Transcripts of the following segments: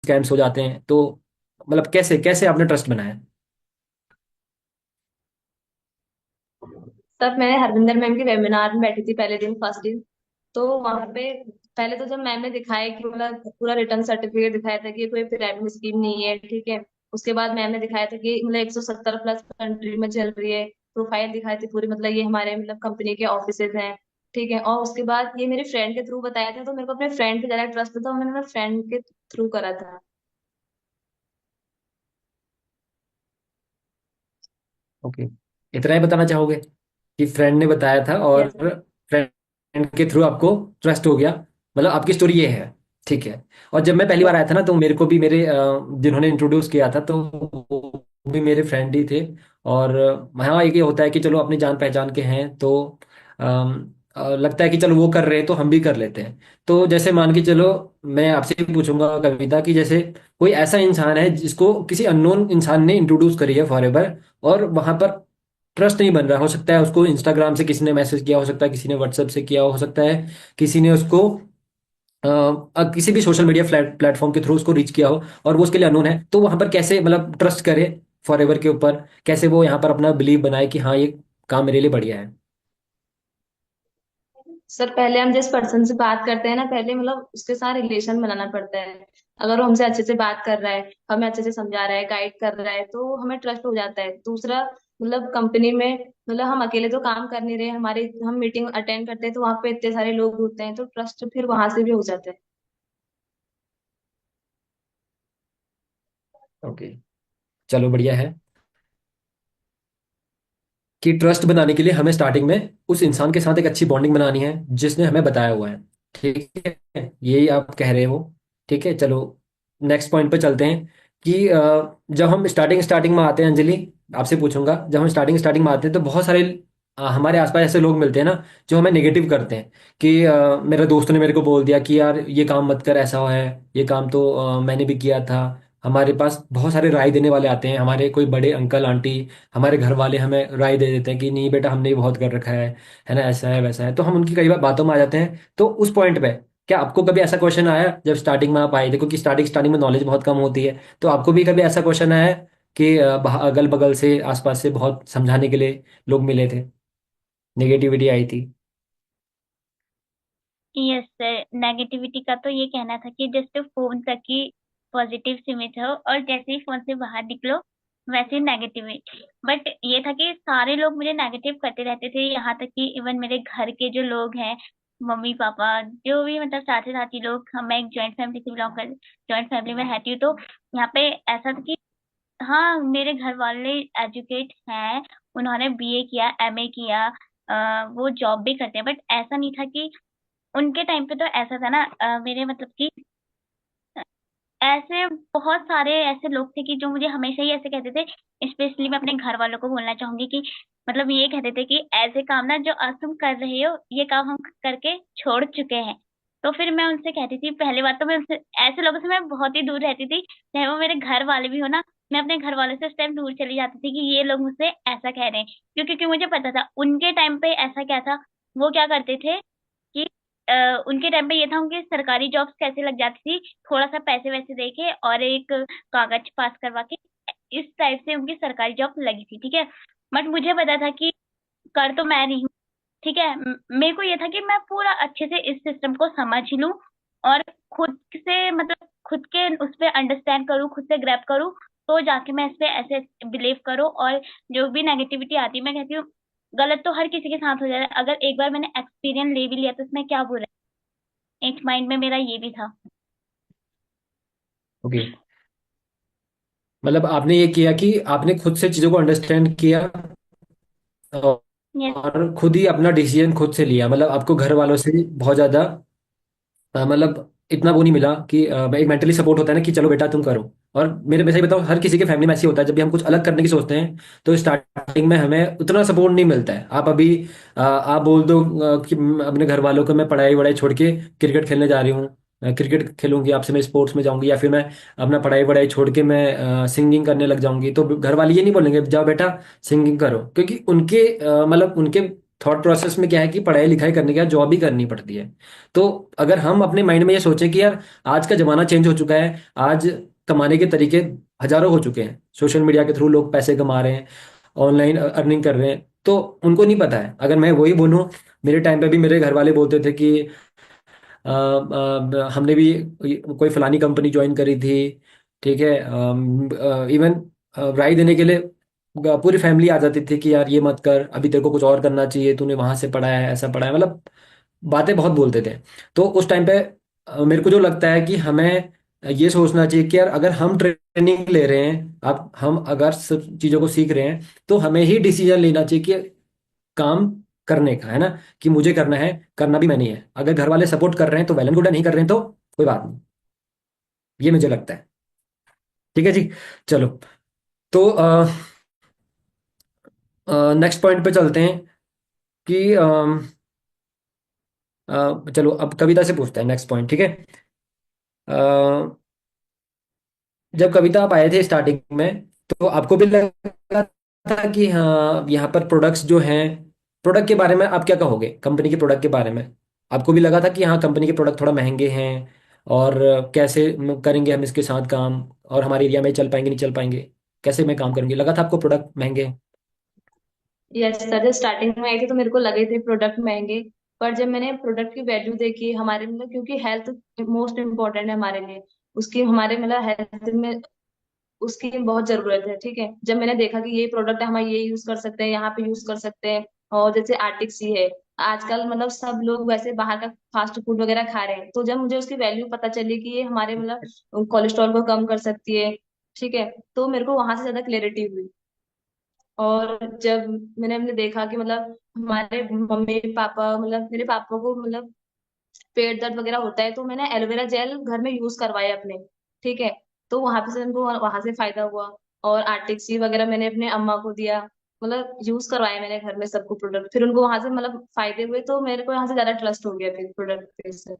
Scams हो जाते हैं। तो मतलब कैसे कैसे आपने ट्रस्ट बनाया? तब मैं हरविंदर मैम के वेबिनार में बैठी थी पहले दिन, फर्स्ट दिन। तो वहां पे पहले तो जब मैम ने दिखाया कि मतलब पूरा रिटर्न सर्टिफिकेट दिखाया था कि ये कोई पिरामिड स्कीम नहीं है, ठीक है। उसके बाद मैम ने दिखाया था कि मतलब 170 प्लस कंट्री में चल रही है। प्रोफाइल दिखाई थी पूरी, मतलब ये हमारे मतलब कंपनी के ऑफिसेज हैं, ठीक है। और उसके बाद ये मेरे फ्रेंड के थ्रू बताया था, तो मेरे को अपने फ्रेंड पे ज्यादा ट्रस्ट था, और मैंने अपने फ्रेंड के थ्रू करा था। ओके, इतना ही बताना चाहोगे कि फ्रेंड ने बताया था और यस। फ्रेंड के थ्रू आपको ट्रस्ट हो गया? मतलब आपकी स्टोरी ये है, ठीक है। और जब मैं पहली बार आया था ना, तो मेरे को भी मेरे जिन्होंने इंट्रोड्यूस किया था, तो वो भी मेरे फ्रेंड ही थे। और हाँ, ये होता है कि चलो अपनी जान पहचान के हैं, तो लगता है कि चलो वो कर रहे हैं तो हम भी कर लेते हैं। तो जैसे मान के चलो, मैं आपसे भी पूछूंगा कविता, कि जैसे कोई ऐसा इंसान है जिसको किसी अननोन इंसान ने इंट्रोड्यूस करी है फॉरएवर, और वहां पर ट्रस्ट नहीं बन रहा। हो सकता है उसको इंस्टाग्राम से किसी ने मैसेज किया, हो सकता है किसी ने व्हाट्सएप से किया, हो सकता है किसी ने उसको किसी भी सोशल मीडिया प्लेटफॉर्म के थ्रू उसको रीच किया हो, और वो उसके लिए अननोन है। तो वहां पर कैसे मतलब ट्रस्ट करे फॉरएवर के ऊपर? कैसे वो यहाँ पर अपना बिलीव बनाए कि हाँ, ये काम मेरे लिए बढ़िया है? सर पहले हम जिस पर्सन से बात करते हैं ना, पहले मतलब उसके साथ रिलेशन बनाना पड़ता है। अगर वो हमसे अच्छे से बात कर रहा है, हमें अच्छे से समझा रहा है, गाइड कर रहा है, तो हमें ट्रस्ट हो जाता है। दूसरा, मतलब कंपनी में मतलब हम अकेले तो काम कर नहीं रहे, हमारे हम मीटिंग अटेंड करते हैं तो वहां पे इतने सारे लोग होते हैं, तो ट्रस्ट फिर वहां से भी हो जाता है। ओके, चलो बढ़िया है कि ट्रस्ट बनाने के लिए हमें स्टार्टिंग में उस इंसान के साथ एक अच्छी बॉन्डिंग बनानी है जिसने हमें बताया हुआ है। ठीक है, यही आप कह रहे हो। ठीक है, चलो नेक्स्ट पॉइंट पे चलते हैं कि जब हम स्टार्टिंग स्टार्टिंग में आते हैं, अंजलि आपसे पूछूंगा, जब हम स्टार्टिंग स्टार्टिंग में आते हैं तो बहुत सारे हमारे आसपास ऐसे लोग मिलते हैं ना, जो हमें नेगेटिव करते हैं कि मेरे दोस्त ने मेरे को बोल दिया कि यार ये काम मत कर, ऐसा है, ये काम तो मैंने भी किया था। हमारे पास बहुत सारे राय देने वाले आते हैं, हमारे कोई बड़े अंकल आंटी, हमारे घर वाले हमें राय दे देते हैं कि नहीं बेटा, हमने भी बहुत कर रखा है ना, ऐसा है वैसा है। तो हम उनकी कई बार बातों में आ जाते हैं। तो उस पॉइंट पे क्या आपको कभी ऐसा क्वेश्चन आया जब स्टार्टिंग में आप आए? देखो कि स्टार्टिंग स्टार्टिंग में नॉलेज बहुत कम होती है, तो आपको भी कभी ऐसा क्वेश्चन आया है कि अगल बगल से आसपास से बहुत समझाने के लिए लोग मिले थे, नेगेटिविटी आई थी? यस सर, नेगेटिविटी का तो ये कहना था कि जैसे फोन तक की पॉजिटिव इमेज हो और जैसे ही फोन से बाहर निकलो वैसे नेगेटिविटी। बट ये था कि सारे लोग मुझे नेगेटिव करते रहते थे, यहाँ तक कि इवन मेरे घर के जो लोग हैं, मम्मी पापा, जो भी मतलब साथी साथी लोग, हम मैं एक जॉइंट फैमिली से बिलोंग कर, जॉइंट फैमिली में रहती हूँ। तो यहाँ पे ऐसा था कि हाँ, मेरे घर वाले एजुकेट हैं, उन्होंने बीए किया, एमए किया, वो जॉब भी करते हैं। बट ऐसा नहीं था कि उनके टाइम पे तो ऐसा था ना, मेरे मतलब कि ऐसे बहुत सारे ऐसे लोग थे कि जो मुझे हमेशा ही ऐसे कहते थे। स्पेशली मैं अपने घर वालों को बोलना चाहूंगी कि मतलब ये कहते थे कि ऐसे काम ना जो आज तुम कर रहे हो, ये काम हम करके छोड़ चुके हैं। तो फिर मैं उनसे कहती थी, पहली बात तो मैं उनसे, ऐसे लोगों से मैं बहुत ही दूर रहती थी, चाहे वो मेरे घर वाले भी हो ना। मैं अपने घर वालों से उस टाइम दूर चली जाती थी कि ये लोग मुझसे ऐसा कह रहे हैं। क्योंकि मुझे पता था उनके टाइम पे ऐसा क्या था। वो क्या करते थे कि उनके टाइम पे ये था, उनकी सरकारी जॉब्स कैसे लग जाती थी, थोड़ा सा पैसे वैसे दे के और एक कागज पास करवा के, इस टाइप से उनकी सरकारी जॉब लगी थी, ठीक है। बट मुझे पता था कि कर तो मैं नहीं हूँ, ठीक है। मेरे को ये था कि मैं पूरा अच्छे से इस सिस्टम को समझ लूं और खुद से मतलब खुद के उस पर अंडरस्टैंड करूँ, खुद से ग्रैब करूँ, तो जाके मैं इस पे ऐसे बिलीव करूँ। और जो भी नेगेटिविटी आती है, मैं कहती हूँ गलत तो हर किसी के साथ हो जाता है, अगर एक बार मैंने एक्सपीरियंस ले भी लिया तो इसमें क्या बुरा है। एक माइंड में मेरा ये भी था। ओके, मतलब आपने ये किया कि आपने खुद से चीजों को अंडरस्टैंड किया, यस। और खुद ही अपना डिसीजन खुद से लिया। मतलब आपको घर वालों से बहुत ज्यादा मतलब इतना वो नहीं मिला कि एक मेंटली सपोर्ट होता है ना कि चलो बेटा तुम करो। और मेरे में सही बताओ, हर किसी के फैमिली में ऐसे ही होता है, जब भी हम कुछ अलग करने की सोचते हैं तो स्टार्टिंग में हमें उतना सपोर्ट नहीं मिलता है। आप अभी आप बोल दो कि अपने घर वालों को मैं पढ़ाई वढ़ाई छोड़ के क्रिकेट खेलने जा रही हूँ, क्रिकेट खेलूंगी आपसे, मैं स्पोर्ट्स में जाऊंगी, या फिर मैं अपना पढ़ाई वढ़ाई छोड़ के मैं सिंगिंग करने लग जाऊंगी, तो घर वाले ये नहीं बोलेंगे जाओ बेटा सिंगिंग करो, क्योंकि उनके मतलब उनके थॉट प्रोसेस में क्या है कि पढ़ाई लिखाई करने के बाद जॉब भी करनी पड़ती है। तो अगर हम अपने माइंड में ये सोचें कि यार आज का जमाना चेंज हो चुका है, आज कमाने के तरीके हजारों हो चुके हैं, सोशल मीडिया के थ्रू लोग पैसे कमा रहे हैं, ऑनलाइन अर्निंग कर रहे हैं, तो उनको नहीं पता है। अगर मैं वही बोलूँ, मेरे टाइम पे भी मेरे घर वाले बोलते थे कि हमने भी कोई फलानी कंपनी ज्वाइन करी थी, ठीक है, इवन राय देने के लिए पूरी फैमिली आ जाती थी कि यार ये मत कर, अभी तेरे को कुछ और करना चाहिए, तूने वहां से पढ़ा है, ऐसा पढ़ा है, मतलब बातें बहुत बोलते थे। तो उस टाइम पे मेरे को जो लगता है कि हमें ये सोचना चाहिए कि यार अगर हम ट्रेनिंग ले रहे हैं, अब हम अगर सब चीज़ों को सीख रहे हैं, तो हमें ही डिसीजन लेना चाहिए कि काम करने का है ना, कि मुझे करना है, करना भी मैंने ही है। अगर घर वाले सपोर्ट कर रहे हैं तो वेल एंड गुड है, नहीं कर रहे हैं तो कोई बात नहीं। ये मुझे लगता है। ठीक है जी। चलो, तो नेक्स्ट पॉइंट पे चलते हैं कि चलो अब कविता से पूछते हैं नेक्स्ट पॉइंट, ठीक है। अ, जब कविता आप आए थे स्टार्टिंग में, तो आपको भी लगा था कि हाँ यहाँ पर प्रोडक्ट्स जो हैं, प्रोडक्ट के बारे में आप क्या कहोगे, कंपनी के प्रोडक्ट के बारे में? आपको भी लगा था कि हाँ कंपनी के प्रोडक्ट थोड़ा महंगे हैं, और कैसे करेंगे हम इसके साथ काम, और हमारे एरिया में चल पाएंगे नहीं चल पाएंगे, कैसे में काम करेंगे? लगा था आपको प्रोडक्ट महंगे हैं? यस सर, जब स्टार्टिंग में आई थी तो मेरे को लगे थे प्रोडक्ट महंगे। पर जब मैंने प्रोडक्ट की वैल्यू देखी हमारे, मतलब क्योंकि हेल्थ मोस्ट इम्पोर्टेंट है हमारे लिए, उसकी हमारे मतलब हेल्थ में उसकी बहुत जरूरत है। ठीक है, जब मैंने देखा कि ये प्रोडक्ट हम ये यूज कर सकते हैं, यहाँ पे यूज कर सकते हैं, और जैसे आर्टिक्सी है, आजकल मतलब सब लोग वैसे बाहर का फास्ट फूड वगैरह खा रहे हैं, तो जब मुझे उसकी वैल्यू पता चली कि ये हमारे मतलब कोलेस्ट्रॉल को कम कर सकती है, ठीक है, तो मेरे को वहां से ज्यादा क्लेरिटी हुई। और जब मैंने देखा कि मतलब हमारे मम्मी पापा, मतलब मेरे पापा को मतलब पेट दर्द वगैरह होता है, तो मैंने एलोवेरा जेल घर में यूज करवाया अपने। ठीक है, तो वहां पे से उनको वहां से फायदा हुआ। और आर्टिक्सी वगैरह मैंने अपने अम्मा को दिया, मतलब यूज करवाया मैंने घर में सबको प्रोडक्ट, फिर उनको वहां से मतलब फायदे हुए, तो मेरे को यहाँ से ज्यादा ट्रस्ट हो गया फिर प्रोडक्ट पे से।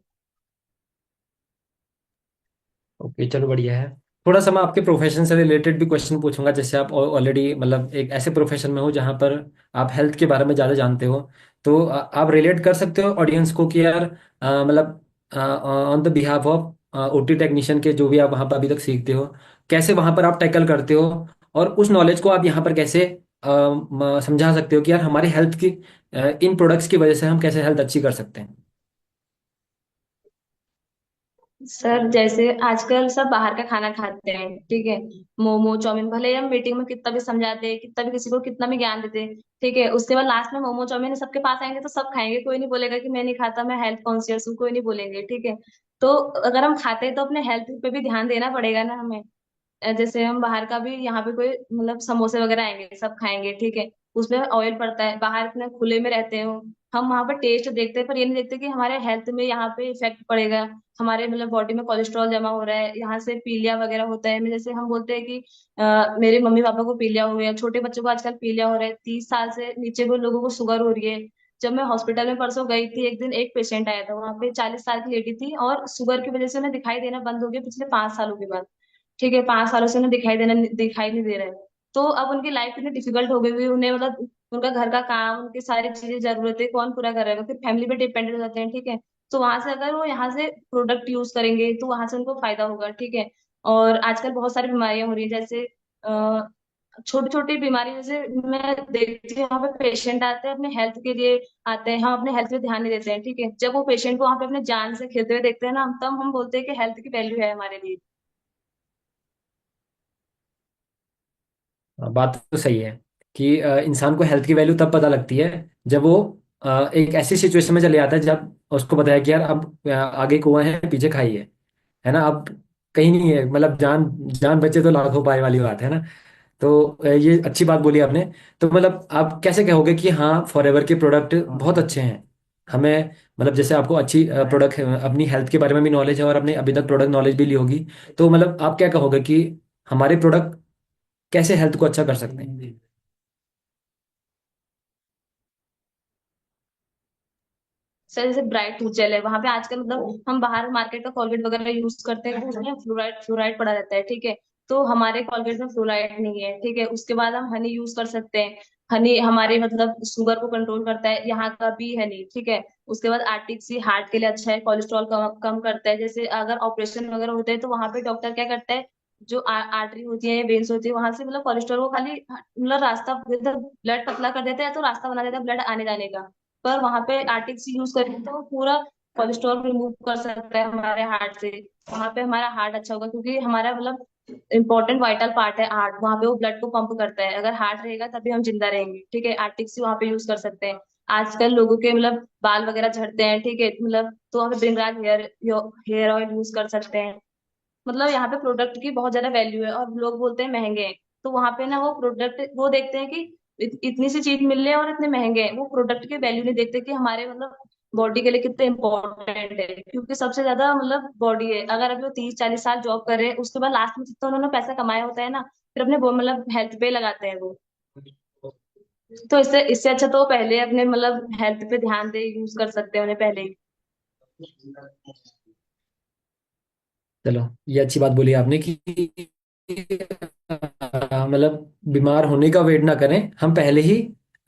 ओके, चलो बढ़िया है। थोड़ा सा मैं आपके प्रोफेशन से रिलेटेड भी क्वेश्चन पूछूंगा, जैसे आप ऑलरेडी मतलब एक ऐसे प्रोफेशन में हो जहाँ पर आप हेल्थ के बारे में ज़्यादा जानते हो। तो आप रिलेट कर सकते हो ऑडियंस को कि यार मतलब on the behalf of OT technician के जो भी आप वहाँ पर अभी तक सीखते हो, कैसे वहाँ पर आप टैकल करते हो, और उस नॉलेज को आप यहाँ पर कैसे समझा सकते हो कि यार हमारी हेल्थ की इन प्रोडक्ट्स की वजह से हम कैसे हेल्थ अच्छी कर सकते हैं। सर जैसे आजकल सब बाहर का खाना खाते हैं, ठीक है, मोमो चाउमीन, भले ही हम मीटिंग में कितना भी समझाते हैं, कितना भी किसी को कितना भी ज्ञान देते हैं, ठीक है, उसके बाद लास्ट में मोमो चाउमीन सबके पास आएंगे तो सब खाएंगे, कोई नहीं बोलेगा कि मैं नहीं खाता, मैं हेल्थ कॉन्शियस हूँ, कोई नहीं बोलेंगे। ठीक है, तो अगर हम खाते हैं तो अपने हेल्थ पे भी ध्यान देना पड़ेगा ना हमें। जैसे हम बाहर का भी, यहाँ पे कोई मतलब समोसे वगैरह आएंगे सब खाएंगे, ठीक है, उसमें ऑयल पड़ता है, बाहर इतने खुले में रहते हो, हम वहां पर टेस्ट देखते हैं पर ये नहीं देखते कि हमारे हेल्थ में यहाँ पे इफेक्ट पड़ेगा, हमारे मतलब बॉडी में कोलेस्ट्रॉल जमा हो रहा है, यहाँ से पीलिया वगैरह होता है। जैसे हम बोलते हैं कि मेरे मम्मी पापा को पीलिया हो गया, छोटे बच्चों को आजकल पीलिया हो रहा है, 30 साल से नीचे को लोगों को शुगर हो रही है। जब मैं हॉस्पिटल में परसों गई थी, एक दिन एक पेशेंट आया था, वहां पे 40 साल की लेडी थी, और शुगर की वजह से उन्हें दिखाई देना बंद हो गया पिछले 5 सालों के बाद। ठीक है, 5 सालों से उन्हें दिखाई नहीं दे रहा है। तो अब उनकी लाइफ इतनी डिफिकल्ट हो गई हुई, उन्हें मतलब उनका घर का काम, उनकी सारी चीजें जरूरतें कौन पूरा करेगा, फिर फैमिली पे डिपेंडेंट हो जाते हैं। ठीक है, तो वहां से अगर वो यहाँ से प्रोडक्ट यूज करेंगे तो वहां से उनको फायदा होगा। ठीक है, और आजकल बहुत सारी बीमारियां हो रही है, जैसे छोटी छोटी बीमारी, जैसे मैं देखती हूँ वहाँ पे पेशेंट आते हैं अपने हेल्थ के लिए, आते हैं, हम अपने हेल्थ पे ध्यान नहीं देते हैं। ठीक है, जब वो पेशेंट को वहाँ पे अपने जान से खेलते हुए देखते हैं ना, तब हम बोलते हैं कि हेल्थ की वैल्यू है हमारे लिए। बात तो सही है कि इंसान को हेल्थ की वैल्यू तब पता लगती है जब वो एक ऐसी सिचुएशन में चले आता है जब उसको पता है कि यार अब आगे कुआं है, पीछे खाई है ना, अब कहीं नहीं है, मतलब जान जान बचे तो लाखों पाए वाली बात है ना। तो ये अच्छी बात बोली आपने। तो मतलब आप कैसे कहोगे कि हाँ फॉरएवर के प्रोडक्ट बहुत अच्छे हैं हमें, मतलब जैसे आपको अच्छी प्रोडक्ट अपनी हेल्थ के बारे में भी नॉलेज है और आपने अभी तक प्रोडक्ट नॉलेज भी ली होगी, तो मतलब आप क्या कहोगे कि हमारे प्रोडक्ट कैसे हेल्थ को अच्छा कर सकते हैं? सर जैसे ब्राइट टूथ जेल है, वहां पे आजकल मतलब हम बाहर मार्केट का कॉलगेट वगैरह यूज करते हैं तो उसमें फ्लोराइड फ्लोराइड पड़ा रहता है। ठीक है, तो हमारे कॉलगेट में फ्लोराइड नहीं है। ठीक है, उसके बाद हम हनी यूज कर सकते हैं। हनी हमारे मतलब शुगर को कंट्रोल करता है, यहाँ का भी हनी, ठीक है। उसके बाद आर्टिक हार्ट के लिए अच्छा है, कोलेस्ट्रॉल कम कम करता है। जैसे अगर ऑपरेशन वगैरह होते हैं तो वहां पे डॉक्टर क्या करता है, जो आर्टरी होती है, वेन्स होती है, वहां से मतलब कोलेस्ट्रॉल को खाली मतलब रास्ता, ब्लड पतला कर देता है तो रास्ता बना देता है ब्लड आने जाने का। पर वहां पे आर्टिक यूज करें तो पूरा कोलेस्ट्रॉल रिमूव कर सकता है हमारे हार्ट से। वहां पे हमारा हार्ट अच्छा होगा, क्योंकि हमारा मतलब इंपॉर्टेंट वाइटल पार्ट है हार्ट, वहां पे वो ब्लड को पंप करता है। अगर हार्ट रहेगा तभी हम जिंदा रहेंगे, ठीक है। आर्टिक्स वहां पे यूज कर सकते हैं। आजकल लोगों के मतलब बाल वगैरह झड़ते हैं, ठीक है, मतलब तो वहाँ पे ब्रिंगराज हेयर ऑयल यूज कर सकते हैं। मतलब यहाँ पे प्रोडक्ट की बहुत ज्यादा वैल्यू है, और लोग बोलते हैं महंगे हैं। तो वहां पे ना वो प्रोडक्ट वो देखते हैं कि इतनी सी चीज मिल रही है और इतने महंगे हैं, वो प्रोडक्ट की वैल्यू नहीं देखते कि हमारे मतलब बॉडी के लिए कितने इंपॉर्टेंट है। क्योंकि सबसे ज्यादा मतलब बॉडी है। अगर अभी वो 30-40 साल जॉब कर रहे हैं, उसके बाद लास्ट में जितना उन्होंने पैसा कमाया होता है ना, फिर अपने मतलब हेल्थ पे लगाते हैं वो। तो इससे इससे अच्छा तो वो पहले अपने मतलब हेल्थ पे ध्यान दे, यूज कर सकते हैं उन्हें पहले ही। चलो, ये अच्छी बात बोली आपने कि मतलब बीमार होने का वेट ना करें, हम पहले ही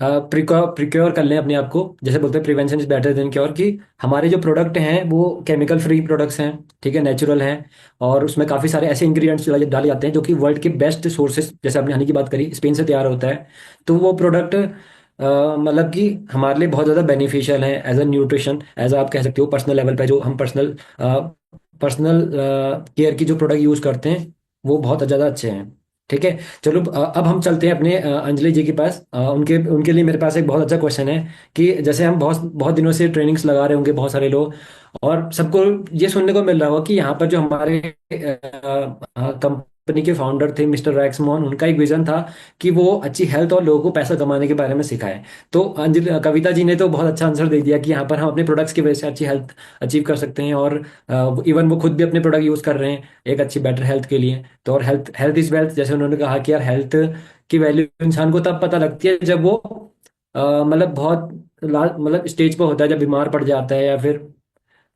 प्रिक्योर कर लें अपने आप को। जैसे बोलते हैं prevention is better than cure, कि हमारे जो प्रोडक्ट हैं वो केमिकल फ्री प्रोडक्ट्स हैं, ठीक है, नेचुरल हैं। और उसमें काफ़ी सारे ऐसे इंग्रेडिएंट्स डाले जाते हैं जो कि वर्ल्ड के बेस्ट सोर्सेज, जैसे आपने हनी की बात करी, स्पेन से तैयार होता है। तो वो प्रोडक्ट मतलब कि हमारे लिए बहुत ज़्यादा बेनिफिशियल है एज अ न्यूट्रिशन, एज आप कह सकते हो पर्सनल लेवल पे, जो हम पर्सनल केयर की जो प्रोडक्ट यूज़ करते हैं वो बहुत ज़्यादा अच्छे हैं। ठीक है। चलो, अब हम चलते हैं अपने अंजलि जी के पास। उनके उनके लिए मेरे पास एक बहुत अच्छा क्वेश्चन है कि जैसे हम बहुत बहुत दिनों से ट्रेनिंग्स लगा रहे होंगे बहुत सारे लोग, और सबको ये सुनने को मिल रहा होगा कि यहाँ पर जो हमारे कंपनी के फाउंडर थे मिस्टर रैक्समोहन, उनका एक विजन था कि वो अच्छी हेल्थ और लोगों को पैसा कमाने के बारे में सिखाएं। तो अंजलि कविता जी ने तो बहुत अच्छा आंसर दे दिया कि यहाँ पर हम अपने प्रोडक्ट्स की वजह से अच्छी हेल्थ अचीव कर सकते हैं, और इवन वो खुद भी अपने प्रोडक्ट यूज़ कर रहे हैं एक अच्छी बेटर हेल्थ के लिए। तो और हेल्थ हेल्थ इज वेल्थ, जैसे उन्होंने कहा कि यार हेल्थ की वैल्यू इंसान को तब पता लगती है जब वो मतलब बहुत मतलब स्टेज पर होता है, जब बीमार पड़ जाता है या फिर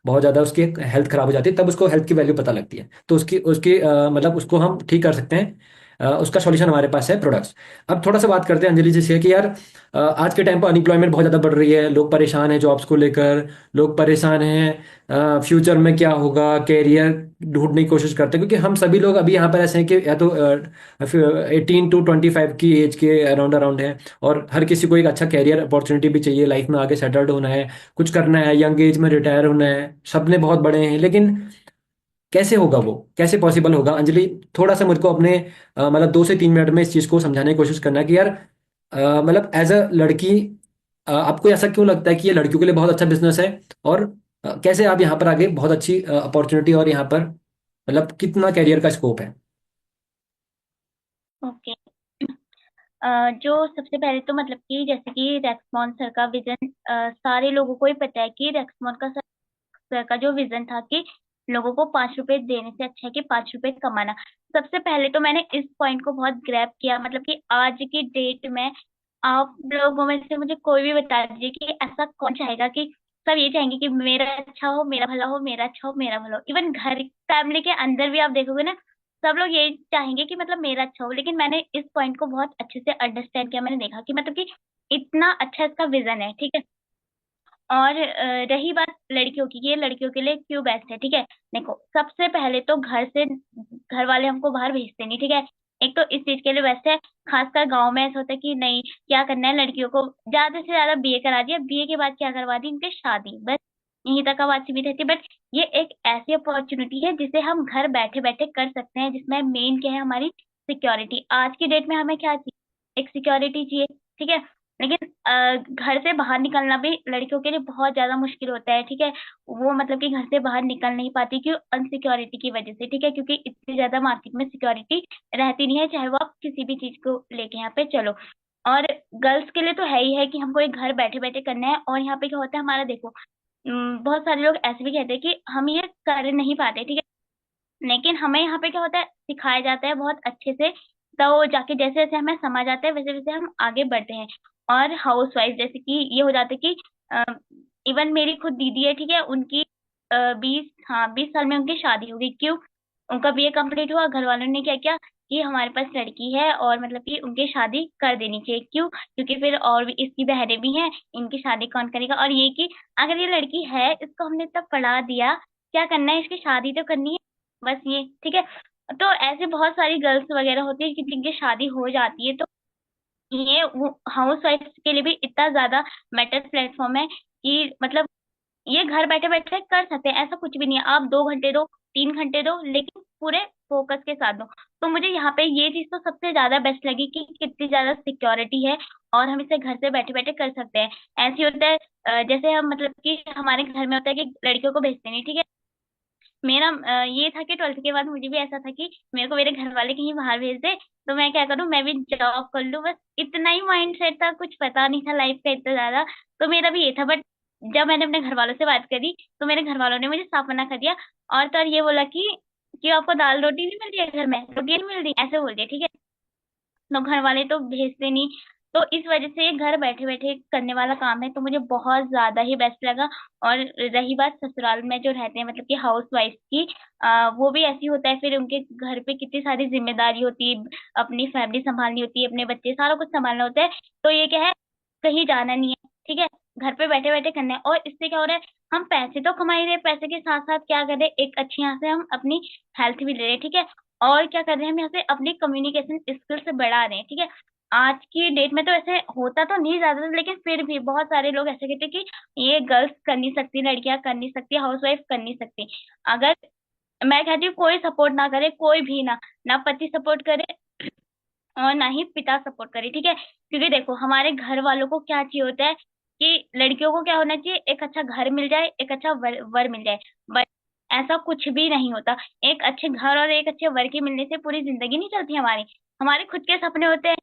बहुत ज़्यादा उसकी हेल्थ खराब हो जाती है, तब उसको हेल्थ की वैल्यू पता लगती है। तो उसकी उसकी मतलब उसको हम ठीक कर सकते हैं। उसका सॉल्यूशन हमारे पास है प्रोडक्ट्स। अब थोड़ा सा बात करते हैं अंजलि जी से कि यार आज के टाइम पर अनइम्प्लॉयमेंट बहुत ज़्यादा बढ़ रही है, लोग परेशान हैं जॉब्स को लेकर, लोग परेशान हैं फ्यूचर में क्या होगा, कैरियर ढूंढने की कोशिश करते हैं, क्योंकि हम सभी लोग अभी यहाँ पर ऐसे हैं कि या तो 18 to 25 की एज के अराउंड अराउंड है, और हर किसी को एक अच्छा कैरियर अपॉर्चुनिटी भी चाहिए, लाइफ में आगे सेटल्ड होना है, कुछ करना है, यंग एज में रिटायर होना है, सपने बहुत बड़े हैं। लेकिन कैसे होगा, वो कैसे पॉसिबल होगा अंजलि? थोड़ा सा मुझको अपने मतलब 2 से 3 मिनट में इस चीज़ को समझाने की कोशिश करना कि यार मतलब एज अ लड़की आपको ऐसा क्यों लगता है कि ये लड़कियों के लिए बहुत अच्छा बिजनेस है, और कैसे आप यहाँ पर आगे बहुत अच्छी अपॉर्चुनिटी, और यहाँ पर मतलब कितना कैरियर का स्कोप है? ओके। जो सबसे पहले तो मतलब कि जैसे कि रेक्समोन सर का विजन सारे लोगों को ही पता है कि रेक्समोन का सर का जो विजन था कि लोगों को 5 रुपए देने से अच्छा है कि 5 रुपए कमाना। सबसे पहले तो मैंने इस पॉइंट को बहुत ग्रैब किया, मतलब कि आज की डेट में आप लोगों में से मुझे कोई भी बता दीजिए कि ऐसा कौन चाहेगा कि सब ये चाहेंगे कि मेरा अच्छा हो, मेरा भला हो, मेरा अच्छा हो, मेरा भला हो। इवन घर फैमिली के अंदर भी आप देखोगे ना, सब लोग यही चाहेंगे कि मतलब मेरा अच्छा हो। लेकिन मैंने इस पॉइंट को बहुत अच्छे से अंडरस्टैंड किया, मैंने देखा कि मतलब कि इतना अच्छा इसका विजन है, ठीक है। और रही बात लड़कियों की, ये लड़कियों के लिए क्यों बेस्ट है, ठीक है। देखो, सबसे पहले तो घर वाले हमको बाहर भेजते नहीं, ठीक है। एक तो इस चीज के लिए बेस्ट है। खासकर गांव में ऐसा होता है कि नहीं, क्या करना है लड़कियों को, ज्यादा से ज्यादा बीए करा दिया, बीए के बाद क्या करवा दी, इनके शादी, बस यहीं तक का बात सीमित रहती है। बट ये एक ऐसी अपॉर्चुनिटी है जिसे हम घर बैठे बैठे कर सकते हैं, जिसमें मेन क्या है, हमारी सिक्योरिटी। आज की डेट में हमें क्या चाहिए, एक सिक्योरिटी चाहिए, ठीक है। लेकिन घर से बाहर निकलना भी लड़कियों के लिए बहुत ज्यादा मुश्किल होता है, ठीक है। वो मतलब कि घर से बाहर निकल नहीं पाती, क्यों, अनसिक्योरिटी की वजह से, ठीक है। क्योंकि इतनी ज्यादा मार्केट में सिक्योरिटी रहती नहीं है, चाहे वो आप किसी भी चीज को लेके यहाँ पे चलो। और गर्ल्स के लिए तो है ही है कि हमको एक घर बैठे बैठे करना है। और यहाँ पे क्या होता है हमारा, देखो, बहुत सारे लोग ऐसे भी कहते हैं कि हम ये कर नहीं पाते, ठीक है। लेकिन हमें यहाँ पे क्या होता है, सिखाया जाता है बहुत अच्छे से। तो जाके जैसे जैसे हमें समझ आता है वैसे वैसे हम आगे बढ़ते हैं। और हाउस वाइफ जैसे कि ये हो जाता है कि इवन मेरी खुद दीदी है, ठीक है, उनकी 20 साल में उनकी शादी हो गई, क्यों, उनका बीए कंप्लीट हुआ, घर वालों ने क्या किया कि हमारे पास लड़की है और मतलब कि उनकी शादी कर देनी चाहिए। क्यों? क्योंकि फिर और भी इसकी बहनें भी हैं, इनकी शादी कौन करेगा, और ये कि अगर ये लड़की है, इसको हमने इतना पढ़ा दिया, क्या करना है, इसकी शादी तो करनी है, बस ये ठीक है। तो ऐसे बहुत सारी गर्ल्स वगैरह होती है कि जिनकी शादी हो जाती है, तो ये हाउस वाइफ के लिए भी इतना ज्यादा बेटर प्लेटफॉर्म है कि मतलब ये घर बैठे बैठे कर सकते हैं, ऐसा कुछ भी नहीं है। आप 2 घंटे दो, 3 घंटे दो, लेकिन पूरे फोकस के साथ दो। तो मुझे यहाँ पे ये चीज तो सबसे ज्यादा बेस्ट लगी कि कितनी ज्यादा सिक्योरिटी है, और हम इसे घर से बैठे बैठे कर सकते हैं। ऐसे होता है जैसे हम मतलब कि हमारे घर में होता है कि लड़कियों को भेजते नहीं, ठीक है। मेरा ये था कि 12th के बाद मुझे भी ऐसा था कि मेरे को मेरे घर वाले कहीं बाहर भेज दे, तो मैं क्या करूं, मैं भी जॉब कर लूं, बस इतना ही माइंड सेट था, कुछ पता नहीं था लाइफ का इतना ज्यादा। तो मेरा भी ये था, बट जब मैंने अपने घर वालों से बात करी, तो मेरे घर वालों ने मुझे साफ मना कर दिया। और तो और ये बोला कि आपको दाल रोटी नहीं मिल रही है, घर में रोटी नहीं मिल रही, ऐसे बोल दिया, ठीक है। तो घर वाले तो भेजते नहीं। तो इस वजह से ये घर बैठे बैठे करने वाला काम है, तो मुझे बहुत ज्यादा ही बेस्ट लगा। और रही बात ससुराल में जो रहते हैं मतलब कि हाउस वाइफ की, वो भी ऐसी होता है, फिर उनके घर पे कितनी सारी जिम्मेदारी होती है, अपनी फैमिली संभालनी होती है, अपने बच्चे, सारा कुछ संभालना होता है। तो ये क्या है, कहीं जाना नहीं है, ठीक है, घर पे बैठे बैठे करना है। और इससे क्या हो रहा है, हम पैसे तो कमा ही रहे हैं, पैसे के साथ साथ क्या कर रहे हैं, एक अच्छी यहाँ से हम अपनी हेल्थ भी ले रहे हैं, ठीक है। और क्या कर रहे हैं, हम यहाँ से अपनी कम्युनिकेशन स्किल्स बढ़ा रहे हैं, ठीक है। आज की डेट में तो ऐसे होता तो नहीं ज्यादा, लेकिन फिर भी बहुत सारे लोग ऐसे कहते हैं कि ये गर्ल्स कर नहीं सकती, लड़कियां कर नहीं सकती, हाउस वाइफ कर नहीं सकती। अगर मैं कहती हूँ कोई सपोर्ट ना करे, कोई भी ना, ना पति सपोर्ट करे और ना ही पिता सपोर्ट करे, ठीक है। क्योंकि देखो हमारे घर वालों को क्या चाहिए होता है कि लड़कियों को क्या होना चाहिए, एक अच्छा घर मिल जाए, एक अच्छा वर मिल जाए, बट ऐसा कुछ भी नहीं होता। एक अच्छे घर और एक अच्छे वर के मिलने से पूरी जिंदगी नहीं चलती हमारी। हमारे खुद के सपने होते हैं,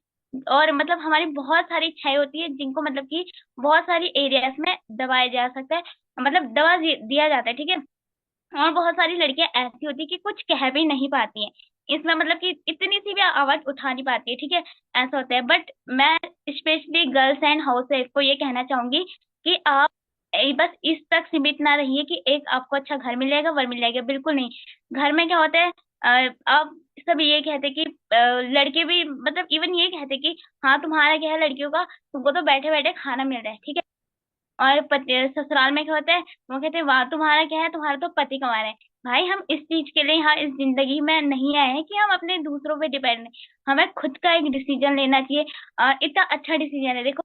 और मतलब हमारी बहुत सारी इच्छाएं होती है, जिनको मतलब कि बहुत सारी एरियाज में दबाया जा सकता है, मतलब दिया जाता है, ठीक है। और बहुत सारी लड़कियां ऐसी होती है कि कुछ कह भी नहीं पाती हैं, इसमें मतलब कि इतनी सी भी आवाज उठा नहीं पाती है, ठीक है। ऐसा होता है, बट मैं specially girls and house wife को ये कहना चाहूंगी कि आप बस इस तक सीमित ना रहिए कि एक आपको अच्छा घर मिल जाएगा, वर मिल जाएगा, बिल्कुल नहीं। घर में क्या होता है, आप सब ये कहते कि लड़के भी मतलब इवन ये कहते कि हाँ तुम्हारा क्या है लड़कियों का, तुमको तो बैठे बैठे खाना मिल रहा है, ठीक है। और ससुराल में क्या होता है, वो कहते हैं वाह तुम्हारा क्या है, तुम्हारा तो पति कमा रहे हैं। भाई हम इस चीज के लिए यहाँ इस जिंदगी में नहीं आए हैं कि हम अपने दूसरों पे डिपेंड हैं। हमें खुद का एक डिसीजन लेना चाहिए, इतना अच्छा डिसीजन है देखो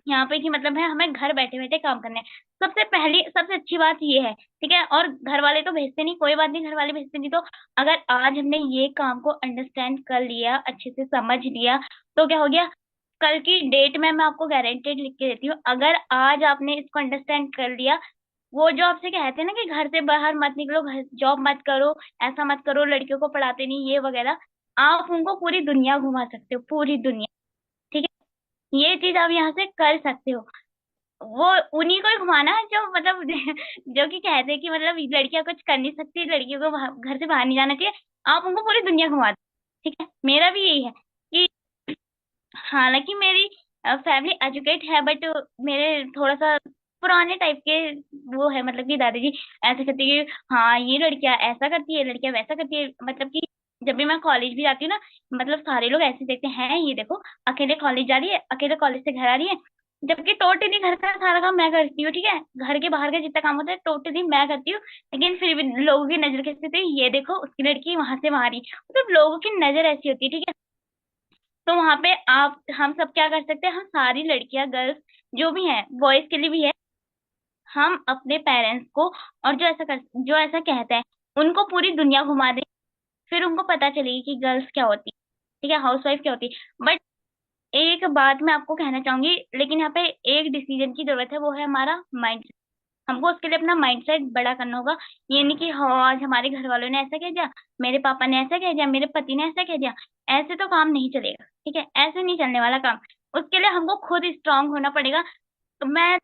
यहाँ पे कि मतलब है हमें घर बैठे बैठे काम करना है। सबसे पहली सबसे अच्छी बात ये है, ठीक है। और घर वाले तो भेजते नहीं, कोई बात नहीं, घर वाले भेजते नहीं, तो अगर आज हमने ये काम को अंडरस्टैंड कर लिया, अच्छे से समझ लिया, तो क्या हो गया, कल की डेट में मैं आपको गारंटेड लिख के देती हूँ, अगर आज आपने इसको अंडरस्टैंड कर लिया, वो जो आपसे कहते हैं ना कि घर से बाहर मत निकलो, घर जॉब मत करो, ऐसा मत करो, लड़कियों को पढ़ाते नहीं, ये वगैरह, आप उनको पूरी दुनिया घुमा सकते हो, पूरी दुनिया, ठीक है। ये चीज आप यहाँ से कर सकते हो। वो उन्हीं को ही घुमाना है जो मतलब जो कि कहते हैं कि मतलब लड़कियां कुछ कर नहीं सकती, लड़कियों को घर से बाहर नहीं जाना चाहिए, आप उनको पूरी दुनिया घुमा दो, ठीक है। मेरा भी यही है कि हालांकि मेरी फैमिली एजुकेट है, बट मेरे थोड़ा सा पुराने टाइप के वो है, मतलब कि दादाजी ऐसे करती है कि हाँ ये लड़कियां ऐसा करती है, लड़कियां वैसा करती है, मतलब कि जब भी मैं कॉलेज भी जाती हूँ ना, मतलब सारे लोग ऐसे देखते हैं, ये देखो अकेले कॉलेज जा रही है, अकेले कॉलेज से घर आ रही है, जबकि टोटली घर का सारा काम मैं करती हूँ, ठीक है। घर के बाहर का जितना काम होता है टोटली मैं करती हूँ, लेकिन फिर भी लोगों की नजर कैसे होती है, ये देखो उसकी लड़की वहां से वहां रही, मतलब लोगों की नजर ऐसी होती है, ठीक है। तो वहां पे आप हम सब क्या कर सकते हैं, हम सारी लड़कियां गर्ल्स जो भी हैं, बॉयज के लिए भी है, हम अपने पेरेंट्स को और जो ऐसा कहते हैं उनको पूरी दुनिया घुमा दें, फिर उनको पता चलेगी कि गर्ल्स क्या होती है, ठीक है, हाउस वाइफ क्या होती है। बट एक बात मैं आपको कहना चाहूंगी, लेकिन यहाँ पे एक डिसीजन की जरूरत है, वो है हमारा माइंड। हमको उसके लिए अपना माइंडसेट बड़ा करना होगा। ये नहीं कि हाँ आज हमारे घर वालों ने ऐसा कह दिया, मेरे पापा ने ऐसा कह दिया, मेरे पति ने ऐसा कह दिया, ऐसे तो काम नहीं चलेगा, ठीक है, ऐसे नहीं चलने वाला काम। उसके लिए हमको खुद स्ट्रांग होना पड़ेगा। तो मैं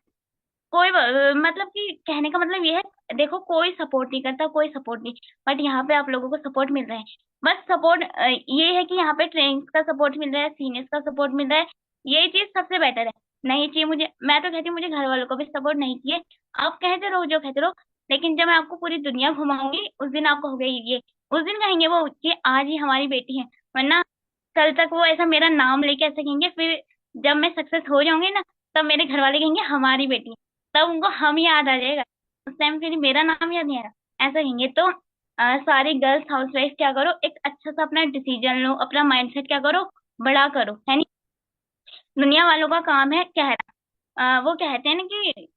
मतलब कि कहने का मतलब ये है, देखो कोई सपोर्ट नहीं करता, कोई सपोर्ट नहीं, बट यहाँ पे आप लोगों को सपोर्ट मिल रहा है। बस सपोर्ट ये है कि यहाँ पे ट्रेनिंग्स का सपोर्ट मिल रहा है, सीनियर्स का सपोर्ट मिल रहा है, ये चीज सबसे बेटर है। नहीं चाहिए मुझे, मैं तो कहती हूँ मुझे घर वालों को भी सपोर्ट नहीं चाहिए, आप कहते रहो जो कहते रहो, लेकिन जब मैं आपको पूरी दुनिया घुमाऊंगी उस दिन आपको होगा ये, उस दिन कहेंगे वो कि आज ही हमारी बेटी है। वरना कल तक वो ऐसा मेरा नाम लेके ऐसे कहेंगे, फिर जब मैं सक्सेस हो जाऊंगी ना, तब मेरे घर वाले कहेंगे हमारी बेटी है, तब उनको हम याद आ जाएगा। उस टाइम फिर मेरा नाम याद नहीं आ रहा, ऐसा कहेंगे। तो सारी गर्ल्स हाउसवाइफ क्या करो, एक अच्छा सा अपना डिसीजन लो, अपना माइंडसेट क्या करो, बड़ा करो, है नहीं। दुनिया वालों का काम है कहना। वो कहते हैं ना कि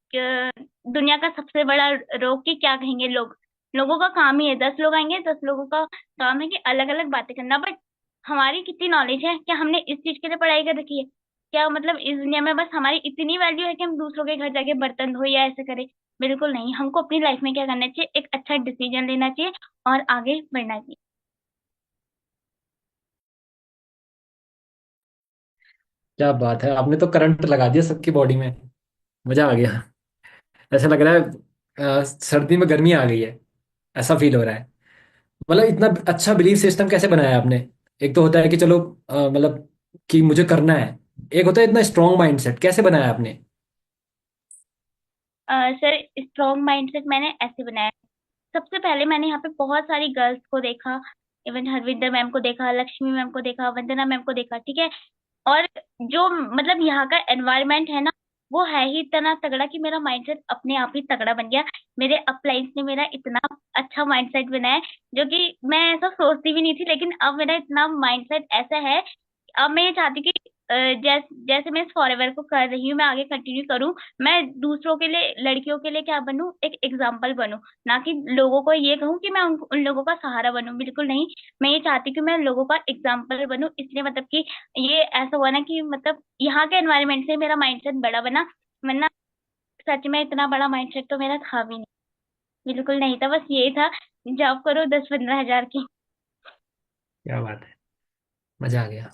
दुनिया का सबसे बड़ा रोग कि क्या कहेंगे लोग। लोगों का काम ही है, 10 लोग आएंगे, 10 लोगों का काम है कि अलग अलग बातें करना। बट हमारी कितनी नॉलेज है, क्या हमने इस चीज के लिए पढ़ाई कर रखी है? क्या मतलब इस दुनिया में बस हमारी इतनी वैल्यू है कि हम दूसरों के घर जाके बर्तन धोए या ऐसे करें? बिल्कुल नहीं। हमको अपनी लाइफ में क्या करना चाहिए, एक अच्छा डिसीजन लेना चाहिए और आगे बढ़ना चाहिए। क्या बात है, आपने तो करंट लगा दिया सबकी बॉडी में। मजा आ गया। ऐसा लग रहा है सर्दी में गर्मी आ गई है, ऐसा फील हो रहा है। मतलब इतना अच्छा बिलीफ सिस्टम कैसे बनाया आपने? एक तो होता है कि चलो मतलब कि मुझे करना है, एक होता है इतना स्ट्रॉन्ग माइंडसेट, कैसे बनाया आपने? सर, स्ट्रॉन्ग माइंडसेट मैंने ऐसे बनाया। सबसे पहले मैंने यहाँ पे बहुत सारी गर्ल्स को देखा। इवन हरविंदर मैम को देखा, लक्ष्मी मैम को देखा, वंदना मैम को देखा, ठीक है। और जो मतलब यहाँ का एनवायरनमेंट है ना, वो है ही इतना तगड़ा कि मेरा माइंडसेट अपने आप ही तगड़ा बन गया। मेरे अपलाइंस ने मेरा इतना अच्छा माइंडसेट बनाया है, जो कि मैं ऐसा सोचती भी नहीं थी, लेकिन अब मेरा इतना माइंडसेट ऐसा है। अब मैं ये चाहती हूँ कि जैसे मैं इस फॉरएवर को कर रही हूँ, मैं आगे कंटिन्यू करूँ। मैं दूसरों के लिए, लड़कियों के लिए क्या बनूं, एक एग्जाम्पल बनूं। ना कि लोगों को ये कहूँ कि मैं उन लोगों का सहारा बनूं, बिल्कुल नहीं। मैं ये चाहती हूँ कि मैं लोगों का एग्जाम्पल बनूं, इसलिए मतलब कि ये ऐसा हुआ ना कि मतलब यहाँ के एनवायरनमेंट से मेरा माइंडसेट बड़ा बना। वरना सच में इतना बड़ा माइंडसेट तो मेरा था भी नहीं, बिल्कुल नहीं था। बस यही था, जॉब करो 10-15 हजार की। क्या बात है, मजा आ गया।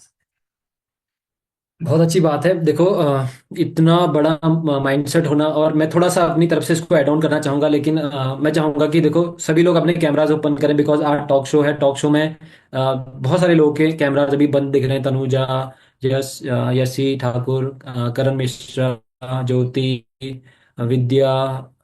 बहुत अच्छी बात है। देखो इतना बड़ा माइंडसेट होना, और मैं थोड़ा सा अपनी तरफ से इसको ऐड ऑन करना चाहूंगा, लेकिन मैं चाहूंगा कि देखो सभी लोग अपने कैमराज ओपन करें, बिकॉज आज टॉक शो है। टॉक शो में बहुत सारे लोगों के कैमराज अभी बंद दिख रहे हैं। तनुजा, यशी ठाकुर, करण मिश्रा, ज्योति, विद्या,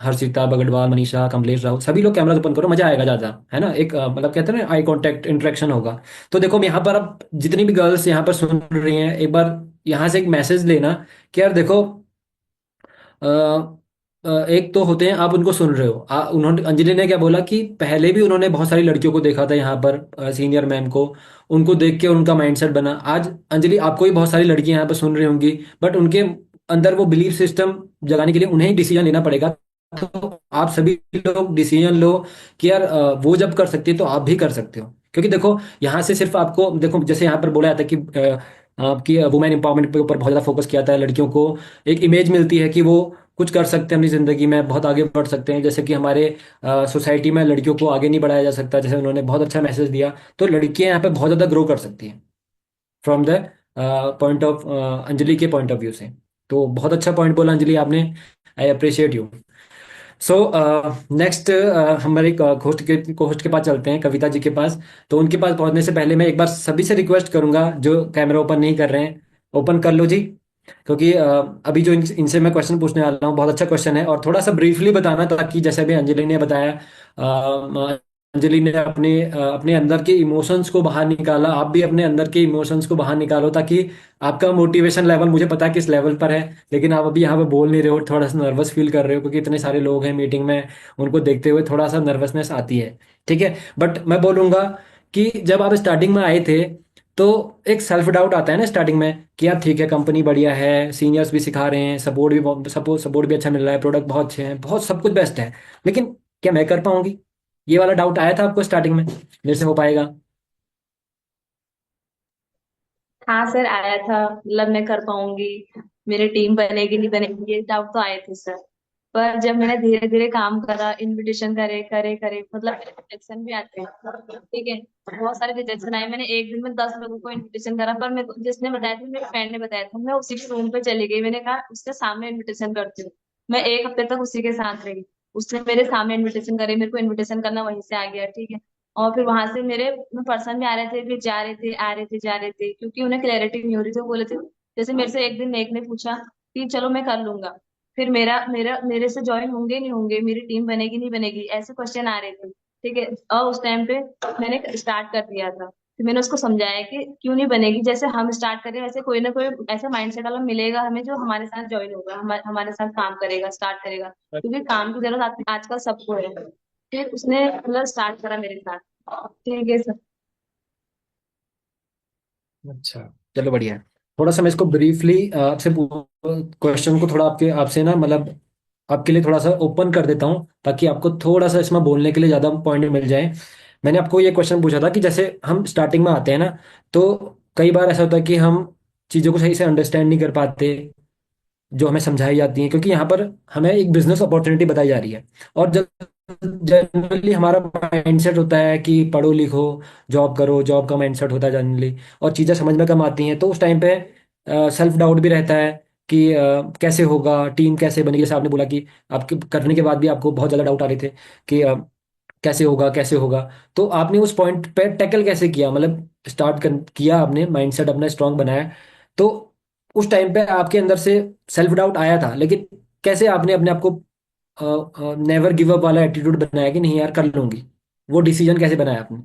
हर्षिता बगड़वाल, मनीषा, कमलेश राहुल, सभी लोग कैमराज ओपन करो, मजा आएगा ज्यादा, है ना। एक मतलब कहते हैं ना, आई कांटेक्ट इंटरेक्शन होगा। तो देखो यहाँ पर अब जितनी भी गर्ल्स यहाँ पर सुन रही हैं, एक बार यहाँ से एक मैसेज लेना कि यार देखो एक तो होते हैं, आप उनको सुन रहे हो, उन्होंने, अंजलि ने क्या बोला कि पहले भी उन्होंने बहुत सारी लड़कियों को देखा था यहाँ पर, सीनियर मैम को, उनको देख के उनका माइंडसेट बना। आज अंजलि, आपको भी बहुत सारी लड़कियां यहाँ पर सुन रही होंगी, बट उनके अंदर वो बिलीफ सिस्टम जगाने के लिए उन्हें डिसीजन लेना पड़ेगा। तो आप सभी लोग डिसीजन लो कि यार वो जब कर सकती है तो आप भी कर सकते हो। क्योंकि देखो यहाँ से सिर्फ आपको, देखो जैसे यहाँ पर बोला जाता है कि आपकी वुमेन एम्पावरमेंट के ऊपर बहुत ज़्यादा फोकस किया जाता है, लड़कियों को एक इमेज मिलती है कि वो कुछ कर सकते हैं अपनी ज़िंदगी में, बहुत आगे बढ़ सकते हैं। जैसे कि हमारे सोसाइटी में लड़कियों को आगे नहीं बढ़ाया जा सकता, जैसे उन्होंने बहुत अच्छा मैसेज दिया। तो लड़कियां यहाँ पे बहुत ज़्यादा ग्रो कर सकती हैं from the point of Anjali के पॉइंट ऑफ व्यू से। तो बहुत अच्छा पॉइंट बोला अंजलि आपने, I appreciate you. So next हमारे होस्ट के पास चलते हैं, कविता जी के पास। तो उनके पास पहुंचने से पहले मैं एक बार सभी से रिक्वेस्ट करूंगा, जो कैमरा ओपन नहीं कर रहे हैं, ओपन कर लो जी। क्योंकि अभी जो इनसे मैं क्वेश्चन पूछने वाला हूँ, बहुत अच्छा क्वेश्चन है, और थोड़ा सा ब्रीफली बताना, ताकि जैसे अभी अंजलि ने बताया, अंजलि ने अपने अंदर के इमोशंस को बाहर निकाला, आप भी अपने अंदर के इमोशंस को बाहर निकालो, ताकि आपका मोटिवेशन लेवल, मुझे पता है किस लेवल पर है, लेकिन आप अभी यहाँ पे बोल नहीं रहे हो, थोड़ा सा नर्वस फील कर रहे हो, क्योंकि इतने सारे लोग हैं मीटिंग में, उनको देखते हुए थोड़ा सा नर्वसनेस आती है। ठीक है, बट मैं बोलूंगा कि जब आप स्टार्टिंग में आए थे, तो एक सेल्फ डाउट आता है ना स्टार्टिंग में, कि यार ठीक है, कंपनी बढ़िया है, सीनियर्स भी सिखा रहे हैं, सपोर्ट भी अच्छा मिल रहा है, प्रोडक्ट बहुत अच्छे हैं, बहुत सब कुछ बेस्ट है, लेकिन क्या मैं कर पाऊंगी? ये वाला डाउट आया था आपको स्टार्टिंग में, मेरे से हो पाएगा? हाँ सर, आया था, मतलब मैं कर पाऊंगी, मेरी टीम बनेगी नहीं बनेगी, ये डाउट तो आए थे सर। पर जब मैंने धीरे धीरे काम करा, इनविटेशन करे करे करे, मतलब रिजेक्शन भी आते हैं, ठीक है। बहुत सारे रिजेक्शन आए, मैंने एक दिन में 10 लोगों को इनविटेशन करा, पर मेरे को जिसने बताया था, मेरे फ्रेंड ने बताया था, मैं उसी के रूम पे चली गई, मैंने कहा उसके सामने इनविटेशन करती हूँ। मैं एक हफ्ते तक उसी के साथ रही, उसने मेरे सामने इनविटेशन करे, मेरे को इनविटेशन करना वहीं से आ गया, ठीक है। और फिर वहां से मेरे पर्सन भी आ रहे थे, फिर जा रहे थे, आ रहे थे, जा रहे थे, क्योंकि उन्हें क्लैरिटी नहीं हो रही थी, वो बोले थे। जैसे मेरे से एक दिन एक ने पूछा कि चलो मैं कर लूंगा, फिर मेरा मेरा मेरे से ज्वाइन होंगे नहीं होंगे, मेरी टीम बनेगी नहीं बनेगी, ऐसे क्वेश्चन आ रहे थे। ठीक है, और उस टाइम पे मैंने स्टार्ट कर दिया था। फिर मैंने उसको समझाया कि क्यों नहीं बनेगी, जैसे हम स्टार्ट करें वैसे कोई ना कोई ऐसा माइंडसेट वाला मिलेगा हमें जो हमारे साथ ज्वाइन होगा, हमारे साथ काम करेगा, स्टार्ट करेगा, क्योंकि काम की जरूरत आजकल सबको है। फिर उसने मतलब स्टार्ट करा मेरे साथ। ठीक है सर। अच्छा, चलो बढ़िया है। थोड़ा सा मैं इसको ब्रीफली आपसे क्वेश्चन को थोड़ा आपके आपसे ना मतलब आपके लिए थोड़ा सा ओपन कर देता हूँ, ताकि आपको थोड़ा सा इसमें बोलने के लिए ज़्यादा पॉइंट मिल जाए। मैंने आपको ये क्वेश्चन पूछा था कि जैसे हम स्टार्टिंग में आते हैं ना, तो कई बार ऐसा होता है कि हम चीज़ों को सही से अंडरस्टैंड नहीं कर पाते जो हमें समझाई जाती है, क्योंकि यहाँ पर हमें एक बिजनेस अपॉर्चुनिटी बताई जा रही है। और जब जनरली हमारा माइंडसेट होता है कि पढ़ो लिखो, जॉब करो, जॉब का माइंडसेट होता है जनरली, और चीज़ें समझ में कम आती हैं, तो उस टाइम पे सेल्फ डाउट भी रहता है कि कैसे होगा, टीम कैसे बनेगी। जैसे आपने बोला कि आपके करने के बाद भी आपको बहुत ज़्यादा डाउट आ रहे थे कि कैसे होगा कैसे होगा। तो आपने उस पॉइंट पे टैकल कैसे किया, मतलब किया आपने माइंडसेट अपना स्ट्रांग बनाया। तो उस टाइम पे आपके अंदर से सेल्फ डाउट आया था, लेकिन कैसे आपने अपने आप को नेवर गिव अप वाला एटीट्यूड बनाया कि नहीं यार कर लूंगी, वो डिसीजन कैसे बनाया आपने?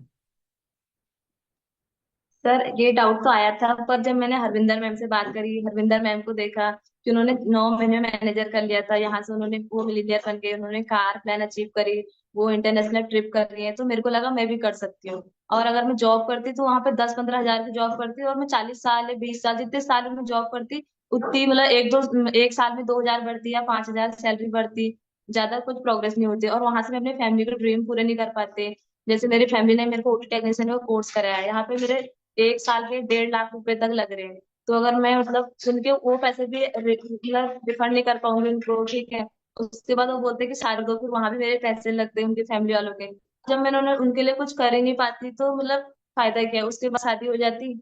सर ये डाउट तो आया था, पर जब मैंने हरविंदर मैम से बात करी, हरविंदर मैम को देखा कि उन्होंने 9 महीने मैनेजर कर लिया था, यहाँ से उन्होंने वो मिलीनियर बन गए, उन्होंने कार प्लान अचीव करी, वो इंटरनेशनल ट्रिप कर रही है, तो मेरे को लगा मैं भी कर सकती हूँ। और अगर मैं जॉब करती तो वहां पे 10-15 हजार की जॉब करती, और मैं 40 साल या 20 साल जितने साल में जॉब करती उतनी मतलब एक साल में 2 हजार बढ़ती या 5 हजार सैलरी बढ़ती, ज्यादा कुछ प्रोग्रेस नहीं होती। और वहां से मैं अपने फैमिली के ड्रीम पूरे नहीं कर पाते। जैसे मेरी फैमिली ने मेरे को ओटी टेक्नीशियन का कोर्स कराया है, यहाँ पे मेरे 1 साल के 1.5 लाख रुपए तक लग रहे हैं। तो अगर मैं मतलब उनके वो पैसे भी मतलब रिफंड नहीं कर पाऊंगी उनको, ठीक है। उसके बाद वो बोलते हैं कि सारे दो, फिर वहां भी मेरे पैसे लगते हैं उनकी फैमिली वालों के। जब मैंने उनके लिए कुछ कर ही नहीं पाती तो मतलब फायदा क्या है, उसके बाद शादी हो जाती,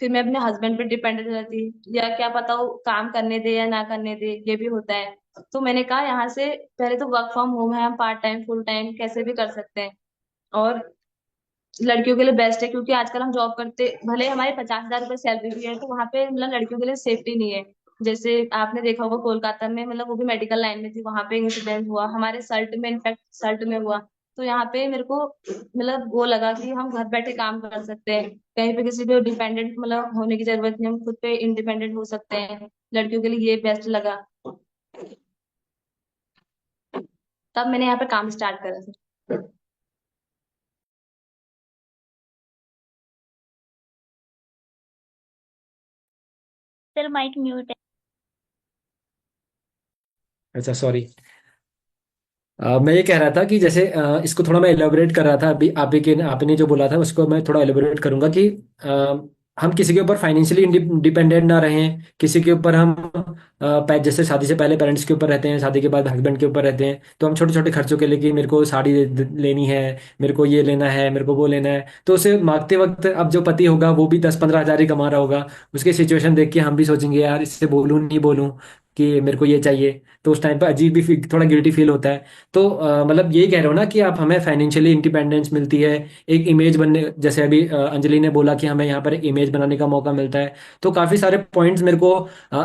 फिर मैं अपने हस्बैंड पे डिपेंडेंट रहती, या क्या पता वो काम करने दे या ना करने दे, ये भी होता है। तो मैंने कहा यहाँ से पहले तो वर्क फ्रॉम होम है, हम पार्ट टाइम फुल टाइम कैसे भी कर सकते हैं। और लड़कियों के लिए बेस्ट है, क्योंकि आजकल हम जॉब करते भले हमारे 50 हजार रुपये सैलरी भी है, तो वहां पे मतलब लड़कियों के लिए सेफ्टी नहीं है। जैसे आपने देखा होगा कोलकाता में, मतलब वो भी मेडिकल लाइन में थी, वहां पे इंसिडेंट हुआ हमारे सर्ट में, इनफैक्ट सर्ट में हुआ। तो यहाँ पे मेरे को मतलब वो लगा कि हम घर बैठे काम कर सकते हैं, कहीं पे किसी पे डिपेंडेंट मतलब होने की जरूरत नहीं, हम खुद पे इंडिपेंडेंट हो सकते हैं। लड़कियों के लिए ये बेस्ट लगा, तब मैंने यहाँ पे काम स्टार्ट करा था। सर माइक म्यूट है। अच्छा, सॉरी। मैं ये कह रहा था कि जैसे इसको थोड़ा मैं एलोबरेट कर रहा था, अभी आपने जो बोला था उसको मैं थोड़ा एलोबरेट करूंगा कि हम किसी के ऊपर फाइनेंशियली डिपेंडेंट ना रहें, किसी के ऊपर हम जैसे शादी से पहले पेरेंट्स के ऊपर रहते हैं, शादी के बाद हस्बैंड के ऊपर रहते हैं, तो हम छोटे छोटे खर्चों के लिए कि मेरे को साड़ी लेनी है, मेरे को ये लेना है, मेरे को वो लेना है, तो उसे मांगते वक्त अब जो पति होगा वो भी 10-15 हजार ही कमा रहा होगा, उसकी सिचुएशन देख के हम भी सोचेंगे यार इससे बोलूं नहीं बोलूं कि मेरे को ये चाहिए। तो उस टाइम पर अजीब भी थोड़ा गिल्टी फील होता है। तो मतलब यही कह रहे हो ना कि आप हमें फाइनेंशियली इंडिपेंडेंस मिलती है, एक इमेज बनने, जैसे अभी अंजलि ने बोला कि हमें यहाँ पर एक इमेज बनाने का मौका मिलता है। तो काफ़ी सारे पॉइंट्स मेरे को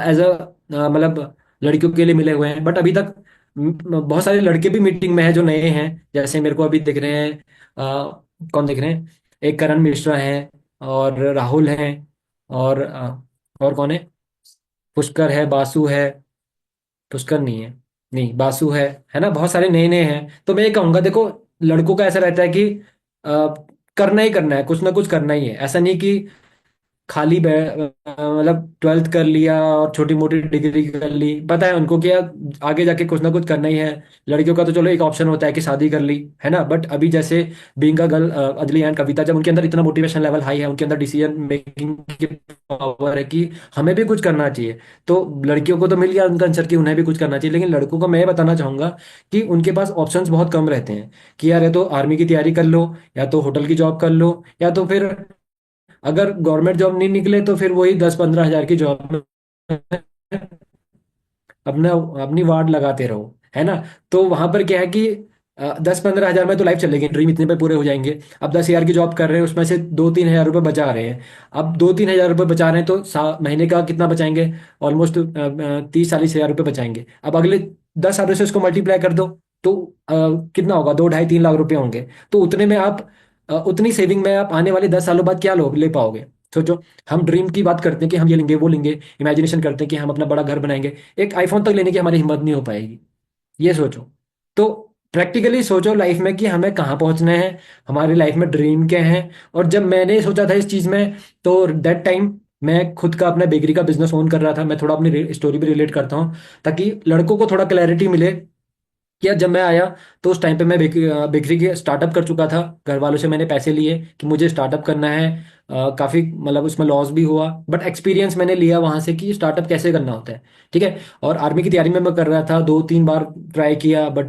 एज अ मतलब लड़कियों के लिए मिले हुए हैं, बट अभी तक बहुत सारे लड़के भी मीटिंग में हैं जो नए हैं। जैसे मेरे को अभी दिख रहे हैं, कौन दिख रहे हैं, एक करण मिश्रा हैं, और राहुल हैं, और और कौन है, पुष्कर है, बासु है, पुष्कर नहीं है, नहीं बासु है ना, बहुत सारे नए नए हैं। तो मैं ये कहूंगा, देखो लड़कों का ऐसा रहता है कि करना ही करना है, कुछ ना कुछ करना ही है, ऐसा नहीं कि खाली मतलब 12th कर लिया और छोटी मोटी डिग्री कर ली, पता है उनको क्या आगे जाके कुछ ना कुछ करना ही है। लड़कियों का तो चलो एक ऑप्शन होता है कि शादी कर ली, है ना, बट अभी जैसे being a girl, Anjali and Kavita, जब उनके अंदर इतना मोटिवेशन लेवल हाई है, उनके अंदर डिसीजन मेकिंग की पावर है कि हमें भी कुछ करना चाहिए। तो लड़कियों को तो मिल गया उनका आंसर कि उन्हें भी कुछ करना चाहिए, लेकिन लड़कों को मैं ये बताना चाहूंगा कि उनके पास ऑप्शंस बहुत कम रहते हैं कि यार या तो आर्मी की तैयारी कर लो, या तो होटल की जॉब कर लो, या तो फिर अगर गवर्नमेंट जॉब नहीं निकले तो फिर वही 10-15 हजार की जॉब में अपना अपनी वार्ड लगाते रहो, है ना। तो वहां पर क्या है कि 10-15 हज़ार में तो लाइफ चलेगी, ड्रीम इतने पे पूरे हो जाएंगे। अब 10 हज़ार की जॉब कर रहे हैं, उसमें से 2-3 हज़ार रुपये बचा रहे हैं। अब 2-3 हज़ार रुपये बचा रहे हैं तो महीने का कितना बचाएंगे? ऑलमोस्ट 30-40 हज़ार रुपये बचाएंगे। अब अगले 10 सालों से उसको मल्टीप्लाई कर दो, तो कितना होगा? 2-2.5-3 लाख रुपए होंगे। तो उतने में आप उतनी सेविंग में आप आने वाले 10 सालों बाद क्या ले पाओगे? सोचो। हम ड्रीम की बात करते हैं कि हम ये लेंगे वो लेंगे, इमेजिनेशन करते हैं कि हम अपना बड़ा घर बनाएंगे, एक आईफोन तक लेने की हमारी हिम्मत नहीं हो पाएगी। ये सोचो। तो प्रैक्टिकली सोचो लाइफ में कि हमें कहाँ पहुंचना है, हमारी लाइफ में ड्रीम क्या है। और जब मैंने सोचा था इस चीज में, तो दैट टाइम मैं खुद का अपना बेकरी का बिजनेस ओन कर रहा था। मैं थोड़ा अपनी स्टोरी भी रिलेट करता हूँ, ताकि लड़कों को थोड़ा क्लैरिटी मिले कि यार जब मैं आया तो उस टाइम पे मैं बेकरी की स्टार्टअप कर चुका था। घर वालों से मैंने पैसे लिए कि मुझे स्टार्टअप करना है। काफ़ी मतलब उसमें लॉस भी हुआ, बट एक्सपीरियंस मैंने लिया वहाँ से कि स्टार्टअप कैसे करना होता है। ठीक है। और आर्मी की तैयारी में मैं कर रहा था, 2-3 बार ट्राई किया, बट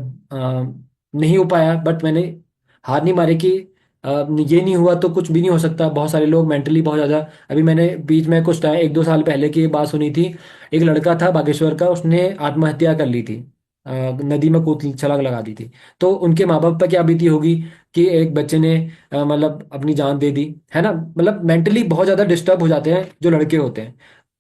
नहीं हो पाया। बट मैंने हार नहीं मारी कि ये नहीं हुआ तो कुछ भी नहीं हो सकता। बहुत सारे लोग मेंटली बहुत ज़्यादा, अभी मैंने बीच में कुछ टाइम 1-2 साल पहले की बात सुनी थी। एक लड़का था बागेश्वर का, उसने आत्महत्या कर ली थी। नदी में कूद छलांग लगा दी थी। तो उनके माँ बाप पर क्या बीती होगी कि एक बच्चे ने मतलब अपनी जान दे दी, है ना। मतलब मेंटली बहुत ज़्यादा डिस्टर्ब हो जाते हैं जो लड़के होते हैं।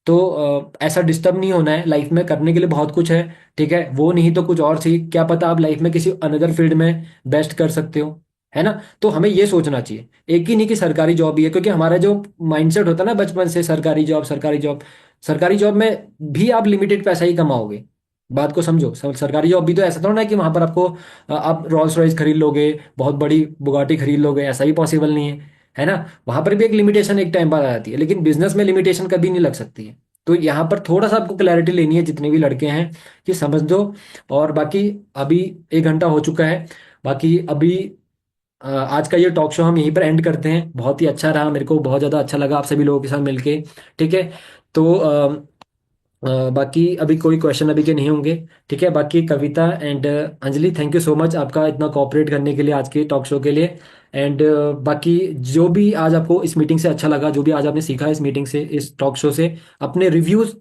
तो ऐसा डिस्टर्ब नहीं होना है, लाइफ में करने के लिए बहुत कुछ है। ठीक है, वो नहीं तो कुछ और सी, क्या पता आप लाइफ में किसी अनदर फील्ड में बेस्ट कर सकते हो, है ना। तो हमें ये सोचना चाहिए, एक ही नहीं कि सरकारी जॉब ही है, क्योंकि हमारा जो माइंडसेट होता है ना बचपन से, सरकारी जॉब सरकारी जॉब। सरकारी जॉब में भी आप लिमिटेड पैसा ही कमाओगे। बात को समझो। सरकारी जॉब भी तो ऐसा थोड़ा ना है कि वहां पर आपको आप रॉल्स रॉयस खरीद लोगे, बहुत बड़ी बुगाटी खरीद लोगे, ऐसा ही पॉसिबल नहीं है ना। वहां पर भी एक लिमिटेशन एक टाइम बाद आ जाती है, लेकिन बिजनेस में लिमिटेशन कभी नहीं लग सकती है। तो यहाँ पर थोड़ा सा आपको क्लैरिटी लेनी है, जितने भी लड़के हैं कि समझ दो। और बाकी अभी 1 घंटा हो चुका है। बाकी अभी आज का ये टॉक शो हम यहीं पर एंड करते हैं। बहुत ही अच्छा रहा, मेरे को बहुत ज़्यादा अच्छा लगा आप सभी लोगों के साथ मिलके। ठीक है। तो बाकी अभी कोई क्वेश्चन अभी के नहीं होंगे। ठीक है। बाकी Kavita and Anjali, thank you so much आपका इतना कोऑपरेट करने के लिए आज के टॉक शो के लिए। एंड बाकी जो भी आज आपको इस मीटिंग से अच्छा लगा, जो भी आज आपने सीखा इस मीटिंग से, इस टॉक शो से, अपने रिव्यूज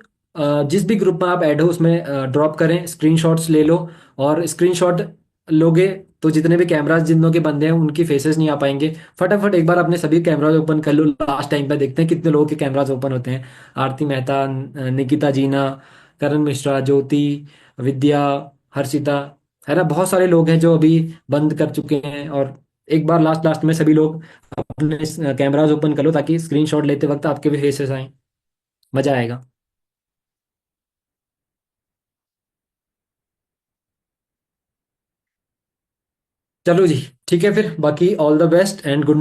जिस भी ग्रुप में आप ऐड हो उसमें ड्रॉप करें, स्क्रीनशॉट्स ले लो। और स्क्रीनशॉट लोगे तो जितने भी कैमराज जिन लोगों के बंदे हैं उनकी फेसेस नहीं आ पाएंगे। फटाफट एक बार अपने सभी कैमराज ओपन कर लो, लास्ट टाइम पे देखते हैं कितने लोगों के कैमराज ओपन होते हैं। आरती मेहता, निकिता जीना, करण मिश्रा, ज्योति, विद्या, हर्षिता, है ना। बहुत सारे लोग हैं जो अभी बंद कर चुके हैं। और एक बार लास्ट लास्ट में सभी लोग अपने कैमराज ओपन कर लो, ताकि स्क्रीनशॉट लेते वक्त आपके भी फेसेस आए, मजा आएगा। चलो जी। ठीक है फिर, बाकी all the best and good night.